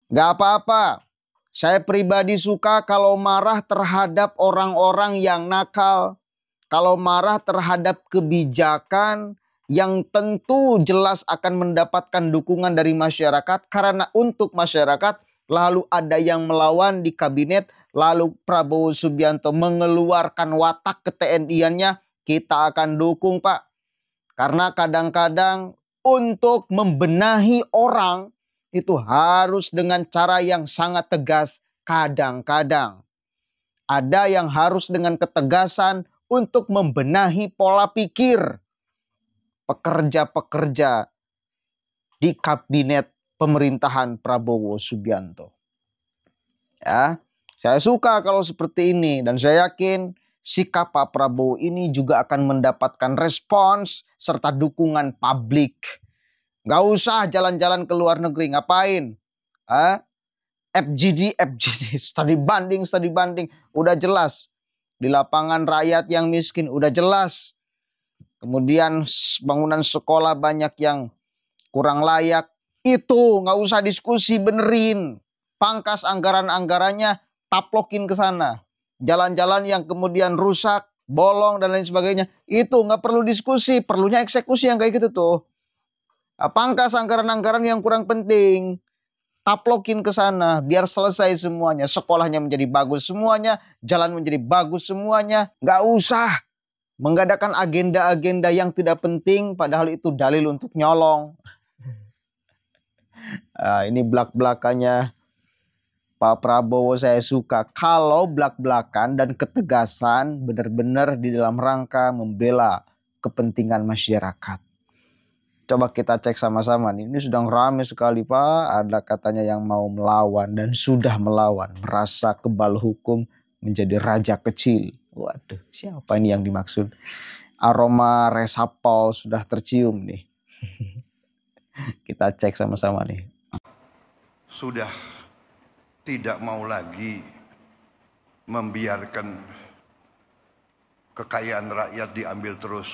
Gak apa-apa. Saya pribadi suka kalau marah terhadap orang-orang yang nakal. Kalau marah terhadap kebijakan yang tentu jelas akan mendapatkan dukungan dari masyarakat. Karena untuk masyarakat lalu ada yang melawan di kabinet. Lalu Prabowo Subianto mengeluarkan watak ke-TNI-annya. Kita akan dukung, Pak. Karena kadang-kadang untuk membenahi orang itu harus dengan cara yang sangat tegas. Kadang-kadang ada yang harus dengan ketegasan untuk membenahi pola pikir pekerja-pekerja di kabinet pemerintahan Prabowo Subianto. Ya, saya suka kalau seperti ini dan saya yakin sikap Pak Prabowo ini juga akan mendapatkan respons serta dukungan publik. Gak usah jalan-jalan ke luar negeri, ngapain? FGD, studi banding, udah jelas. Di lapangan rakyat yang miskin, udah jelas. Kemudian bangunan sekolah banyak yang kurang layak. Itu gak usah diskusi, benerin. Pangkas anggaran-anggarannya, taplokin ke sana. Jalan-jalan yang kemudian rusak, bolong, dan lain sebagainya. Itu gak perlu diskusi, perlunya eksekusi yang kayak gitu tuh. Pangkas anggaran-anggaran yang kurang penting. Taplokin ke sana biar selesai semuanya. Sekolahnya menjadi bagus semuanya, jalan menjadi bagus semuanya. Nggak usah mengadakan agenda-agenda yang tidak penting padahal itu dalil untuk nyolong. Ini belak-belakannya Pak Prabowo saya suka. Kalau belak-belakan dan ketegasan benar-benar di dalam rangka membela kepentingan masyarakat. Coba kita cek sama-sama nih. Ini sedang ramai sekali, Pak. Ada katanya yang mau melawan dan sudah melawan. Merasa kebal hukum menjadi raja kecil. Waduh, siapa ini yang dimaksud? Aroma resapel sudah tercium nih. Kita cek sama-sama nih. Sudah tidak mau lagi membiarkan kekayaan rakyat diambil terus.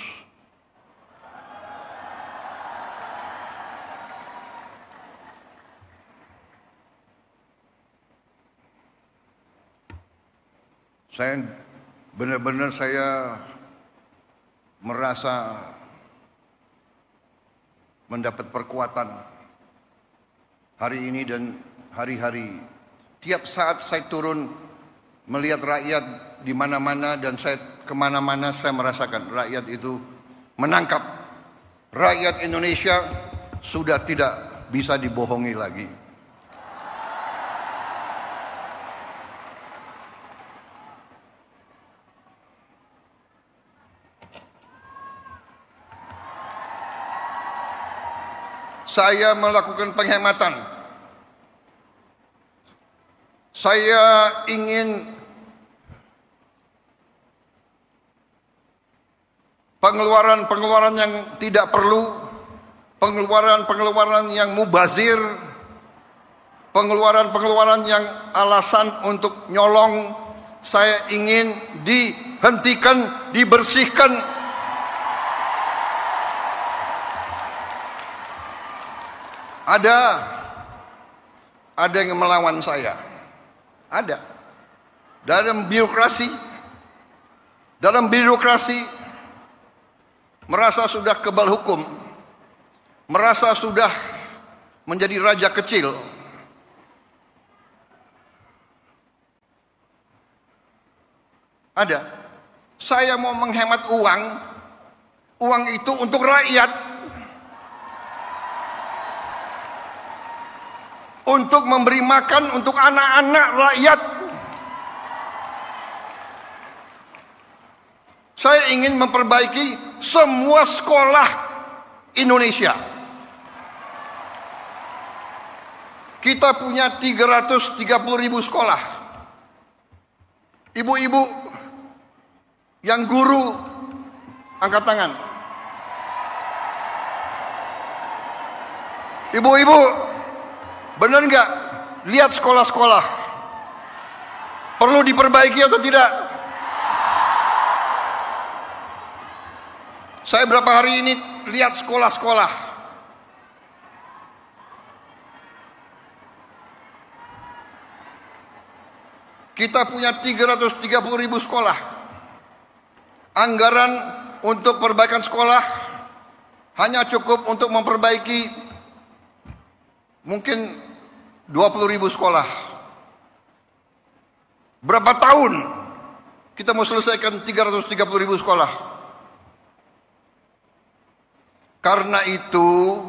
Saya benar-benar merasa mendapat perkuatan hari ini dan hari-hari. Tiap saat saya turun melihat rakyat di mana-mana dan saya kemana-mana saya merasakan rakyat itu menangkap. Rakyat Indonesia sudah tidak bisa dibohongi lagi. Saya melakukan penghematan. Saya ingin pengeluaran-pengeluaran yang tidak perlu, pengeluaran-pengeluaran yang mubazir, pengeluaran-pengeluaran yang alasan untuk nyolong, saya ingin dihentikan, dibersihkan. Ada yang melawan saya. Ada. Dalam birokrasi merasa sudah kebal hukum, merasa sudah menjadi raja kecil. Ada. Saya mau menghemat uang itu untuk rakyat. Untuk memberi makan untuk anak-anak rakyat. Saya ingin memperbaiki semua sekolah Indonesia. Kita punya 330.000 sekolah. Ibu-ibu yang guru, angkat tangan. Ibu-ibu, benar nggak? Lihat sekolah-sekolah. Perlu diperbaiki atau tidak? Saya berapa hari ini lihat sekolah-sekolah. Kita punya 330.000 sekolah. Anggaran untuk perbaikan sekolah hanya cukup untuk memperbaiki mungkin 20.000 sekolah. Berapa tahun kita mau selesaikan 330.000 sekolah? Karena itu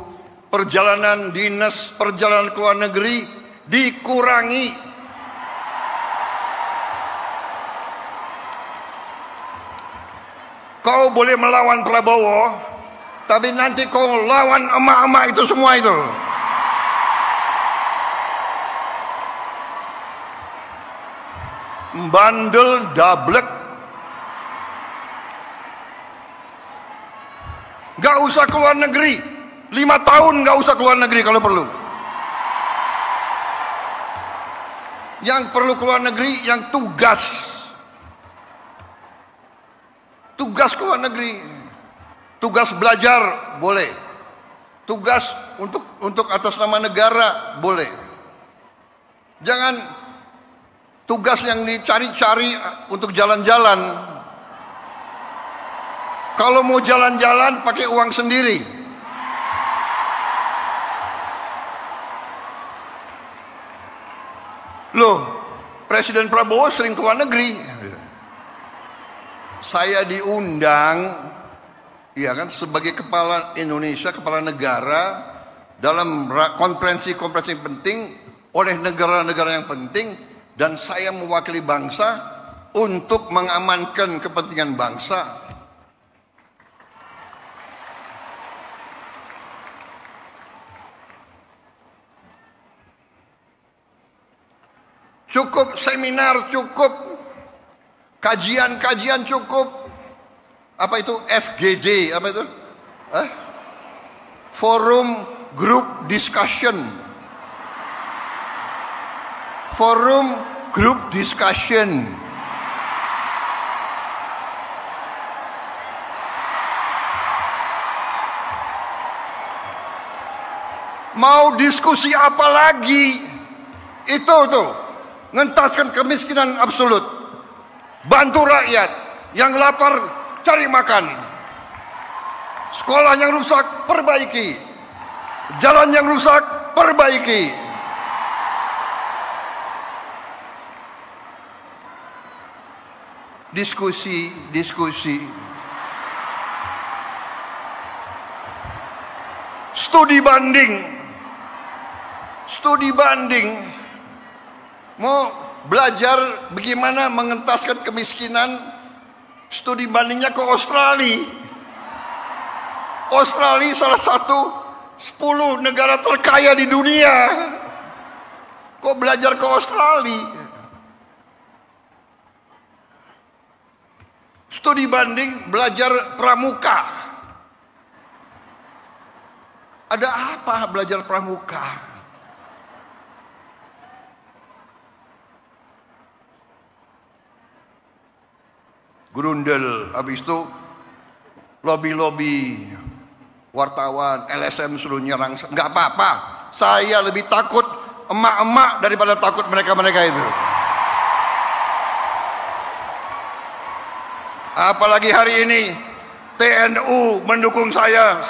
perjalanan dinas, perjalanan ke luar negeri dikurangi. Kau boleh melawan Prabowo, tapi nanti kau lawan emak-emak itu semua itu. Bandel dablek. Gak usah keluar negeri. 5 tahun gak usah keluar negeri kalau perlu. Yang perlu keluar negeri yang tugas. Tugas keluar negeri. Tugas belajar boleh. Tugas untuk atas nama negara boleh. Jangan tugas yang dicari-cari untuk jalan-jalan. Kalau mau jalan-jalan pakai uang sendiri. Loh, Presiden Prabowo sering keluar negeri. Saya diundang, ya kan, sebagai kepala Indonesia, kepala negara dalam konferensi-konferensi penting oleh negara-negara yang penting, dan saya mewakili bangsa untuk mengamankan kepentingan bangsa. Cukup seminar, cukup kajian-kajian, cukup apa itu FGD, apa itu? Forum Group Discussion. Forum Group Discussion. Mau diskusi apa lagi? Itu tuh, ngentaskan kemiskinan absolut. Bantu rakyat yang lapar cari makan. Sekolah yang rusak perbaiki. Jalan yang rusak perbaiki. Diskusi. Studi banding. Mau belajar bagaimana mengentaskan kemiskinan, studi bandingnya ke Australia. Australia salah satu 10 negara terkaya di dunia. Kok belajar ke Australia? Studi banding, belajar pramuka. Ada apa belajar pramuka? Grundel, habis itu lobby wartawan, LSM suruh nyerang. Nggak apa-apa, saya lebih takut emak-emak daripada takut mereka-mereka itu. Apalagi hari ini TNU mendukung saya.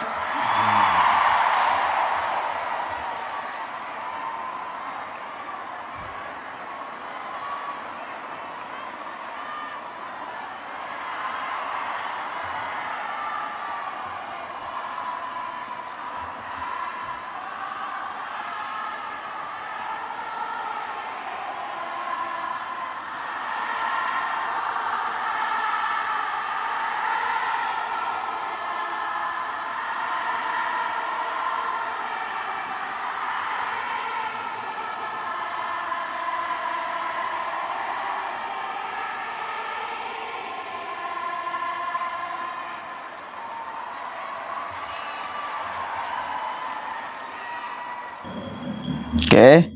Oke.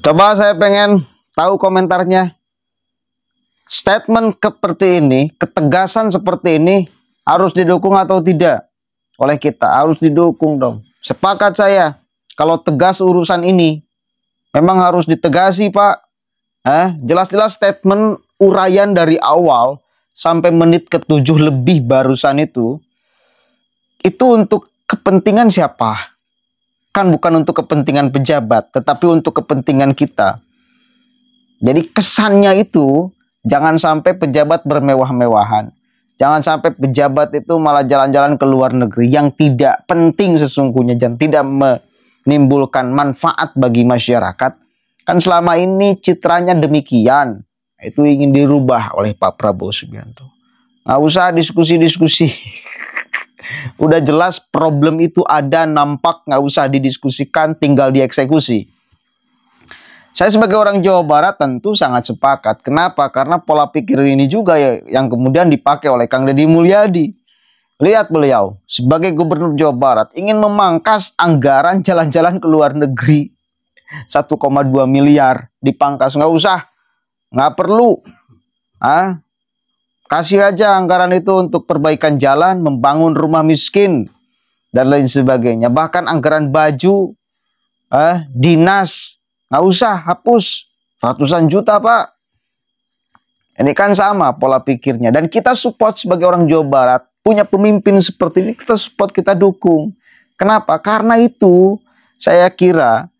Coba saya pengen tahu komentarnya. Statement seperti ini, ketegasan seperti ini harus didukung atau tidak oleh kita? Harus didukung dong. Sepakat saya. Kalau tegas urusan ini memang harus ditegasi, Pak. Jelas-jelas statement uraian dari awal sampai menit ke-7 lebih barusan itu untuk kepentingan siapa? Kan bukan untuk kepentingan pejabat, tetapi untuk kepentingan kita. Jadi kesannya itu jangan sampai pejabat bermewah-mewahan. Jangan sampai pejabat itu malah jalan-jalan ke luar negeri yang tidak penting sesungguhnya dan tidak menimbulkan manfaat bagi masyarakat. Kan selama ini citranya demikian. Itu ingin dirubah oleh Pak Prabowo Subianto. Nggak usah diskusi-diskusi. Udah jelas problem itu ada, nampak, nggak usah didiskusikan, tinggal dieksekusi. Saya sebagai orang Jawa Barat tentu sangat sepakat. Kenapa? Karena pola pikir ini juga yang kemudian dipakai oleh Kang Deddy Mulyadi. Lihat beliau sebagai Gubernur Jawa Barat ingin memangkas anggaran jalan-jalan ke luar negeri. 1,2 miliar dipangkas, nggak usah, nggak perlu. Kasih aja anggaran itu untuk perbaikan jalan, membangun rumah miskin, dan lain sebagainya. Bahkan anggaran baju, dinas, nggak usah, hapus. Ratusan juta, Pak. Ini kan sama pola pikirnya. Dan kita support sebagai orang Jawa Barat, punya pemimpin seperti ini, kita support, kita dukung. Kenapa? Karena itu saya kira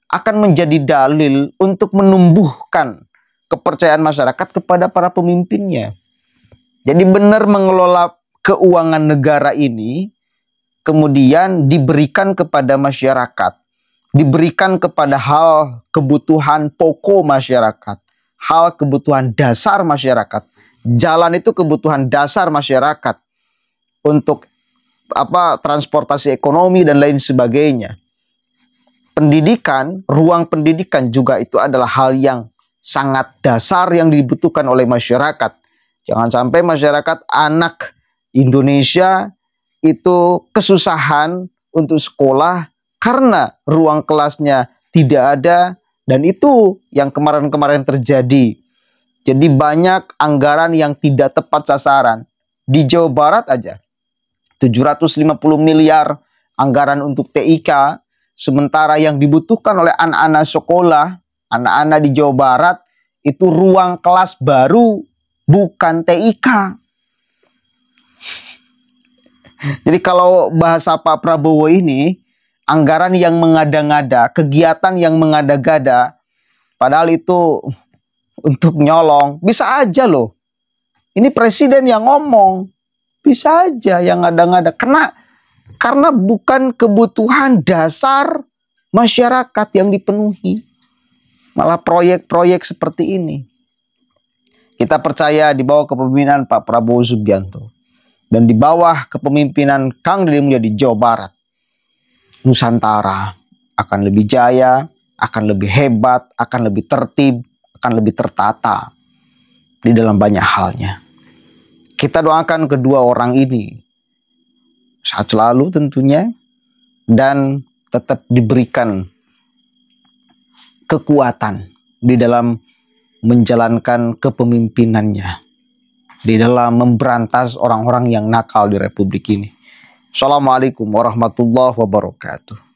akan menjadi dalil untuk menumbuhkan kepercayaan masyarakat kepada para pemimpinnya. Jadi benar mengelola keuangan negara ini, kemudian diberikan kepada masyarakat, diberikan kepada hal kebutuhan pokok masyarakat, hal kebutuhan dasar masyarakat. Jalan itu kebutuhan dasar masyarakat untuk transportasi ekonomi dan lain sebagainya. Pendidikan, ruang pendidikan juga itu adalah hal yang sangat dasar yang dibutuhkan oleh masyarakat. Jangan sampai masyarakat anak Indonesia itu kesusahan untuk sekolah karena ruang kelasnya tidak ada, dan itu yang kemarin-kemarin terjadi. Jadi banyak anggaran yang tidak tepat sasaran. Di Jawa Barat aja 750 miliar anggaran untuk TIK. Sementara yang dibutuhkan oleh anak-anak sekolah, anak-anak di Jawa Barat, itu ruang kelas baru, bukan TIK. Jadi kalau bahasa Pak Prabowo ini, anggaran yang mengada-ngada, kegiatan yang mengada-gada, padahal itu untuk nyolong, bisa aja loh. Ini presiden yang ngomong, bisa aja yang ngada-ngada. Karena bukan kebutuhan dasar masyarakat yang dipenuhi. Malah proyek-proyek seperti ini. Kita percaya di bawah kepemimpinan Pak Prabowo Subianto dan di bawah kepemimpinan Kang Deddy Mulyadi di Jawa Barat, Nusantara akan lebih jaya, akan lebih hebat, akan lebih tertib, akan lebih tertata di dalam banyak halnya. Kita doakan kedua orang ini sehat selalu tentunya, dan tetap diberikan kekuatan di dalam menjalankan kepemimpinannya, di dalam memberantas orang-orang yang nakal di Republik ini. Assalamualaikum warahmatullahi wabarakatuh.